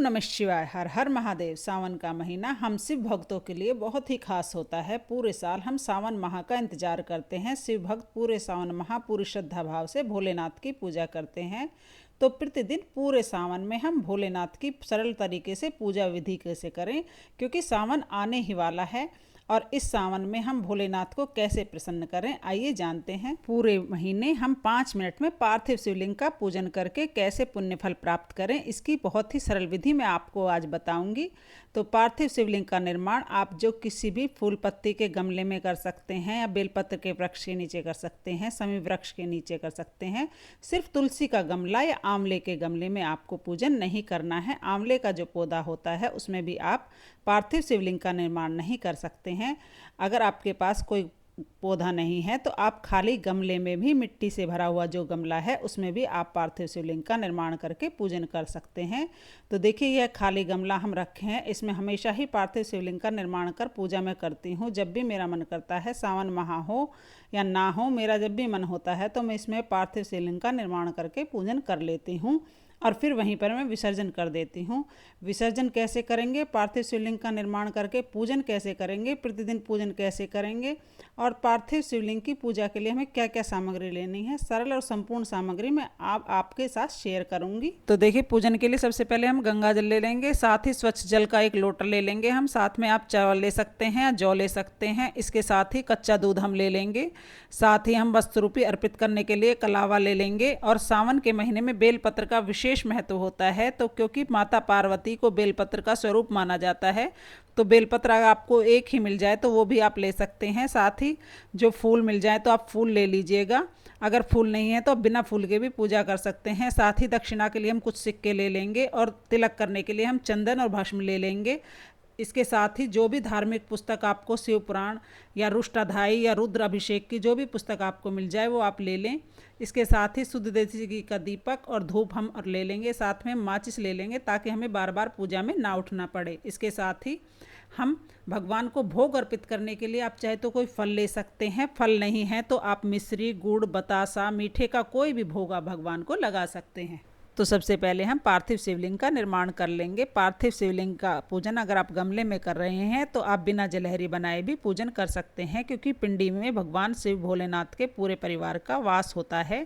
नमः शिवाय। हर हर महादेव। सावन का महीना हम शिव भक्तों के लिए बहुत ही खास होता है। पूरे साल हम सावन माह का इंतजार करते हैं। शिव भक्त पूरे सावन माह पूरी श्रद्धा भाव से भोलेनाथ की पूजा करते हैं। तो प्रतिदिन पूरे सावन में हम भोलेनाथ की सरल तरीके से पूजा विधि कैसे करें, क्योंकि सावन आने ही वाला है और इस सावन में हम भोलेनाथ को कैसे प्रसन्न करें, आइए जानते हैं। पूरे महीने हम 5 मिनट में पार्थिव शिवलिंग का पूजन करके कैसे पुण्य फल प्राप्त करें, इसकी बहुत ही सरल विधि मैं आपको आज बताऊंगी। तो पार्थिव शिवलिंग का निर्माण आप जो किसी भी फूल पत्ती के गमले में कर सकते हैं या बेलपत्र के वृक्ष के नीचे कर सकते हैं, समी वृक्ष के नीचे कर सकते हैं। सिर्फ तुलसी का गमला या आंवले के गमले में आपको पूजन नहीं करना है। आंवले का जो पौधा होता है उसमें भी आप पार्थिव शिवलिंग का निर्माण नहीं कर सकते हैं। अगर आपके पास कोई पौधा नहीं है तो आप खाली गमले में भी, मिट्टी से भरा हुआ जो गमला है उसमें भी आप पार्थिव शिवलिंग का निर्माण करके पूजन कर सकते हैं। तो देखिए, यह खाली गमला हम रखे हैं, इसमें हमेशा ही पार्थिव शिवलिंग का निर्माण कर पूजा मैं करती हूँ। जब भी मेरा मन करता है, सावन माह हो या ना हो, मेरा जब भी मन होता है तो मैं इसमें पार्थिव शिवलिंग का निर्माण करके पूजन कर लेती हूँ और फिर वहीं पर मैं विसर्जन कर देती हूँ। विसर्जन कैसे करेंगे, पार्थिव शिवलिंग का निर्माण करके पूजन कैसे करेंगे, प्रतिदिन पूजन कैसे करेंगे और पार्थिव शिवलिंग की पूजा के लिए हमें क्या क्या सामग्री लेनी है, सरल और संपूर्ण सामग्री मैं आपके साथ शेयर करूंगी। तो देखिए, पूजन के लिए सबसे पहले हम गंगा जल ले लेंगे, साथ ही स्वच्छ जल का एक लोटा ले लेंगे हम। साथ में आप चावल ले सकते हैं या जौ ले सकते हैं। इसके साथ ही कच्चा दूध हम ले लेंगे। साथ ही हम वस्त्र रूपी अर्पित करने के लिए कलावा ले लेंगे। और सावन के महीने में बेलपत्र का विशेष महत्व होता है, तो क्योंकि माता पार्वती को बेलपत्र का स्वरूप माना जाता है, तो बेलपत्र अगर आपको एक ही मिल जाए तो वो भी आप ले सकते हैं। साथ ही जो फूल मिल जाए तो आप फूल ले लीजिएगा। अगर फूल नहीं है तो आप बिना फूल के भी पूजा कर सकते हैं। साथ ही दक्षिणा के लिए हम कुछ सिक्के ले लेंगे और तिलक करने के लिए हम चंदन और भस्म ले लेंगे। इसके साथ ही जो भी धार्मिक पुस्तक आपको, शिव पुराण या रुष्टाध्यायी या रुद्र अभिषेक की जो भी पुस्तक आपको मिल जाए वो आप ले लें। इसके साथ ही शुद्ध देसी घी का दीपक और धूप हम और ले लेंगे। साथ में माचिस ले लेंगे ताकि हमें बार बार पूजा में ना उठना पड़े। इसके साथ ही हम भगवान को भोग अर्पित करने के लिए आप चाहे तो कोई फल ले सकते हैं। फल नहीं है तो आप मिश्री, गुड़, बतासा, मीठे का कोई भी भोग आप भगवान को लगा सकते हैं। तो सबसे पहले हम पार्थिव शिवलिंग का निर्माण कर लेंगे। पार्थिव शिवलिंग का पूजन अगर आप गमले में कर रहे हैं तो आप बिना जलहरी बनाए भी पूजन कर सकते हैं, क्योंकि पिंडी में भगवान शिव भोलेनाथ के पूरे परिवार का वास होता है।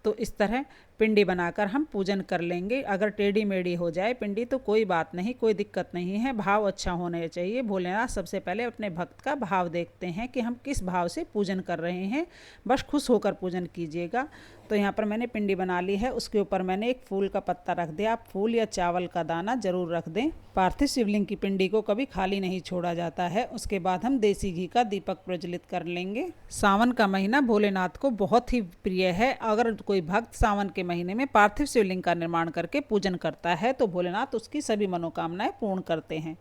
तो इस तरह पिंडी बनाकर हम पूजन कर लेंगे। अगर टेढ़ी मेढ़ी हो जाए पिंडी तो कोई बात नहीं, कोई दिक्कत नहीं है, भाव अच्छा होना चाहिए। भोलेनाथ सबसे पहले अपने भक्त का भाव देखते हैं कि हम किस भाव से पूजन कर रहे हैं, बस खुश होकर पूजन कीजिएगा। तो यहाँ पर मैंने पिंडी बना ली है, उसके ऊपर मैंने एक फूल का पत्ता रख दिया। आप फूल या चावल का दाना जरूर रख दें। पार्थिव शिवलिंग की पिंडी को कभी खाली नहीं छोड़ा जाता है। उसके बाद हम देसी घी का दीपक प्रज्वलित कर लेंगे। सावन का महीना भोलेनाथ को बहुत ही प्रिय है। अगर कोई भक्त सावन के महीने में पार्थिव शिवलिंग का निर्माण करके पूजन करता है तो भोलेनाथ उसकी सभी मनोकामनाएं पूर्ण करते हैं।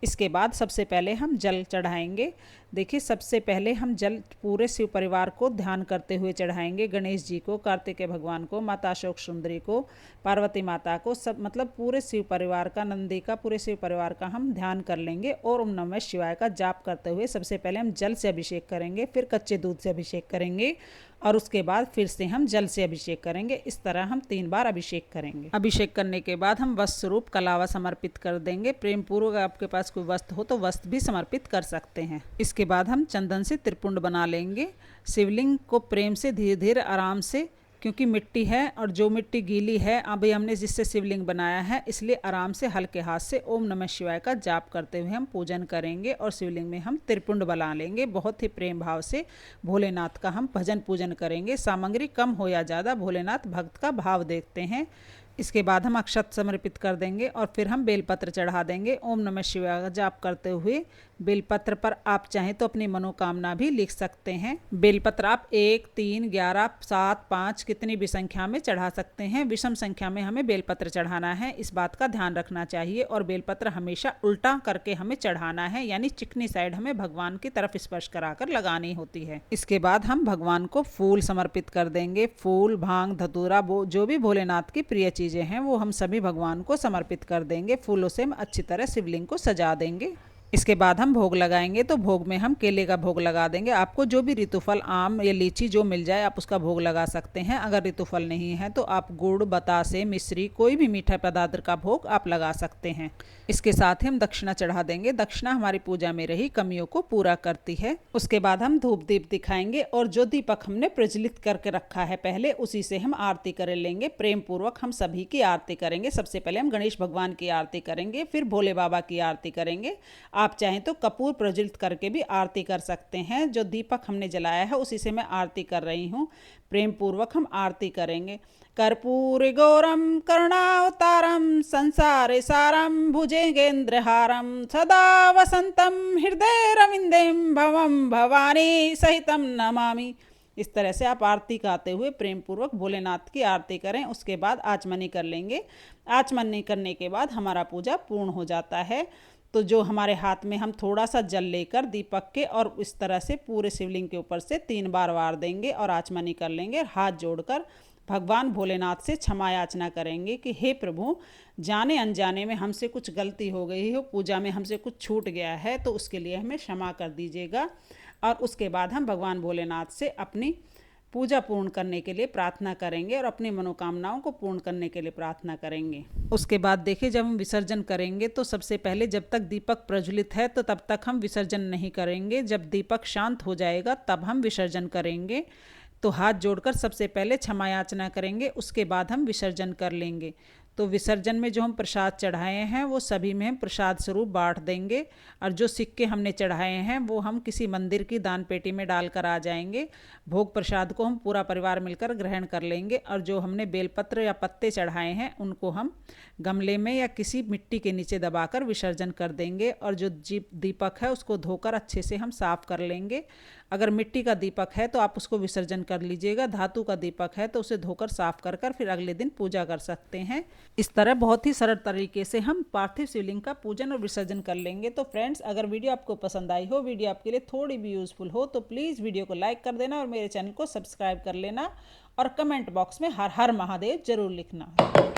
इसके बाद सबसे पहले हम जल चढ़ाएंगे। देखिए, सबसे पहले हम जल पूरे शिव परिवार को ध्यान करते हुए चढ़ाएंगे। गणेश जी को, कार्तिकेय भगवान को, माता अशोक सुंदरी को, पार्वती माता को, सब मतलब पूरे शिव परिवार का, नंदी का, पूरे शिव परिवार का हम ध्यान कर लेंगे। और ओम नमः शिवाय का जाप करते हुए सबसे पहले हम जल से अभिषेक करेंगे, फिर कच्चे दूध से अभिषेक करेंगे और उसके बाद फिर से हम जल से अभिषेक करेंगे। इस तरह हम 3 बार अभिषेक करेंगे। अभिषेक करने के बाद हम वस्त्र स्वरूप कलावा समर्पित कर देंगे। प्रेम पूर्वक आपके पास कोई वस्त्र हो तो वस्त्र भी समर्पित कर सकते हैं। इसके बाद हम चंदन से त्रिपुंड बना लेंगे। शिवलिंग को प्रेम से धीरे धीरे आराम से, क्योंकि मिट्टी है और जो मिट्टी गीली है, अभी हमने जिससे शिवलिंग बनाया है, इसलिए आराम से हल्के हाथ से ओम नमः शिवाय का जाप करते हुए हम पूजन करेंगे। और शिवलिंग में हम त्रिपुंड बना लेंगे। बहुत ही प्रेम भाव से भोलेनाथ का हम भजन पूजन करेंगे। सामग्री कम हो या ज़्यादा, भोलेनाथ भक्त का भाव देखते हैं। इसके बाद हम अक्षत समर्पित कर देंगे और फिर हम बेलपत्र चढ़ा देंगे। ओम नमः शिवाय का जाप करते हुए बेलपत्र पर आप चाहें तो अपनी मनोकामना भी लिख सकते हैं। बेलपत्र आप 1, 3, 11, 7, 5 कितनी भी संख्या में चढ़ा सकते हैं। विषम संख्या में हमें बेलपत्र चढ़ाना है, इस बात का ध्यान रखना चाहिए। और बेलपत्र हमेशा उल्टा करके हमें चढ़ाना है, यानी चिकनी साइड हमें भगवान की तरफ स्पर्श कराकर लगानी होती है। इसके बाद हम भगवान को फूल समर्पित कर देंगे। फूल, भांग, धतूरा, वो जो भी भोलेनाथ की प्रिय चीज़ें हैं वो हम सभी भगवान को समर्पित कर देंगे। फूलों से हम अच्छी तरह शिवलिंग को सजा देंगे। इसके बाद हम भोग लगाएंगे। तो भोग में हम केले का भोग लगा देंगे। आपको जो भी ऋतुफल, आम या लीची जो मिल जाए आप उसका भोग लगा सकते हैं। अगर ऋतुफल नहीं है तो आप गुड़, बतासे, मिश्री, कोई भी मीठा पदार्थ का भोग आप लगा सकते हैं। इसके साथ ही हम दक्षिणा चढ़ा देंगे। दक्षिणा हमारी पूजा में रही कमियों को पूरा करती है। उसके बाद हम धूप दीप दिखाएंगे और जो दीपक हमने प्रज्वलित करके रखा है पहले, उसी से हम आरती कर लेंगे। प्रेम पूर्वक हम सभी की आरती करेंगे। सबसे पहले हम गणेश भगवान की आरती करेंगे, फिर भोले बाबा की आरती करेंगे। आप चाहें तो कपूर प्रज्वलित करके भी आरती कर सकते हैं। जो दीपक हमने जलाया है उसी से मैं आरती कर रही हूँ। प्रेम पूर्वक हम आरती करेंगे। कर्पूर गौरम करुणावतारम संसारे सारम भुजगेंद्रहारम सदा वसंतम हृदय रविंदेम भवम भवानी सहितम नमामि। इस तरह से आप आरती गाते हुए प्रेम पूर्वक भोलेनाथ की आरती करें। उसके बाद आचमनी कर लेंगे। आचमनी करने के बाद हमारा पूजा पूर्ण हो जाता है। तो जो हमारे हाथ में हम थोड़ा सा जल लेकर दीपक के और इस तरह से पूरे शिवलिंग के ऊपर से 3 बार वार देंगे और आचमनी कर लेंगे। हाथ जोड़कर भगवान भोलेनाथ से क्षमा याचना करेंगे कि हे प्रभु, जाने अनजाने में हमसे कुछ गलती हो गई हो, पूजा में हमसे कुछ छूट गया है, तो उसके लिए हमें क्षमा कर दीजिएगा। और उसके बाद हम भगवान भोलेनाथ से अपनी पूजा पूर्ण करने के लिए प्रार्थना करेंगे और अपनी मनोकामनाओं को पूर्ण करने के लिए प्रार्थना करेंगे। उसके बाद देखिए, जब हम विसर्जन करेंगे तो सबसे पहले जब तक दीपक प्रज्वलित है तो तब तक हम विसर्जन नहीं करेंगे। जब दीपक शांत हो जाएगा तब हम विसर्जन करेंगे। तो हाथ जोड़कर सबसे पहले क्षमा याचना करेंगे, उसके बाद हम विसर्जन कर लेंगे। तो विसर्जन में जो हम प्रसाद चढ़ाए हैं वो सभी में हम प्रसाद स्वरूप बांट देंगे। और जो सिक्के हमने चढ़ाए हैं वो हम किसी मंदिर की दान पेटी में डालकर आ जाएंगे। भोग प्रसाद को हम पूरा परिवार मिलकर ग्रहण कर लेंगे। और जो हमने बेलपत्र या पत्ते चढ़ाए हैं उनको हम गमले में या किसी मिट्टी के नीचे दबाकर विसर्जन कर देंगे। और जो दीपक है उसको धोकर अच्छे से हम साफ कर लेंगे। अगर मिट्टी का दीपक है तो आप उसको विसर्जन कर लीजिएगा। धातु का दीपक है तो उसे धोकर साफ कर फिर अगले दिन पूजा कर सकते हैं। इस तरह बहुत ही सरल तरीके से हम पार्थिव शिवलिंग का पूजन और विसर्जन कर लेंगे। तो फ्रेंड्स, अगर वीडियो आपको पसंद आई हो, वीडियो आपके लिए थोड़ी भी यूजफुल हो, तो प्लीज़ वीडियो को लाइक कर देना और मेरे चैनल को सब्सक्राइब कर लेना और कमेंट बॉक्स में हर हर महादेव जरूर लिखना।